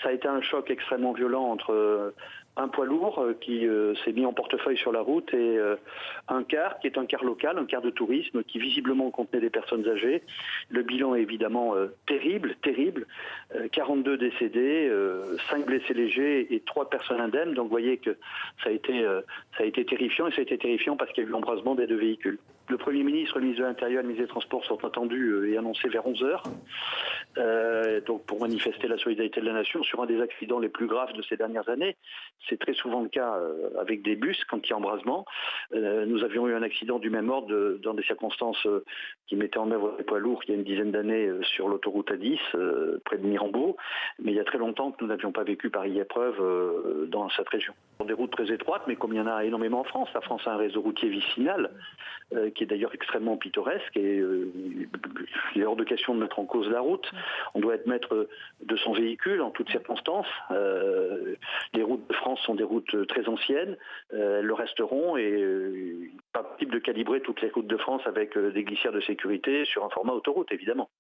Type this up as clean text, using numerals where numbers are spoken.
Ça a été un choc extrêmement violent entre un poids lourd qui s'est mis en portefeuille sur la route et un car qui est un car local, un car de tourisme qui visiblement contenait des personnes âgées. Le bilan est évidemment terrible. 42 décédés, 5 blessés légers et 3 personnes indemnes. Donc vous voyez que ça a été terrifiant, et ça a été terrifiant parce qu'il y a eu l'embrasement des 2 véhicules. Le Premier ministre, le ministre de l'Intérieur et le ministre des Transports sont attendus et annoncés vers 11h. Donc pour manifester la solidarité de la nation sur un des accidents les plus graves de ces dernières années. C'est très souvent le cas avec des bus quand il y a embrasement. Nous avions eu un accident du même ordre dans des circonstances qui mettaient en œuvre des poids lourds il y a une dizaine d'années sur l'autoroute A10 près de Mirambeau, mais il y a très longtemps que nous n'avions pas vécu pareille épreuve dans cette région. Des routes très étroites, mais comme il y en a énormément en France, la France a un réseau routier vicinal qui est d'ailleurs extrêmement pittoresque et il est hors de question de mettre en cause la route. On doit être maître de son véhicule en toutes circonstances. Les routes de France sont des routes très anciennes, elles le resteront et pas possible de calibrer toutes les routes de France avec des glissières de sécurité sur un format autoroute évidemment.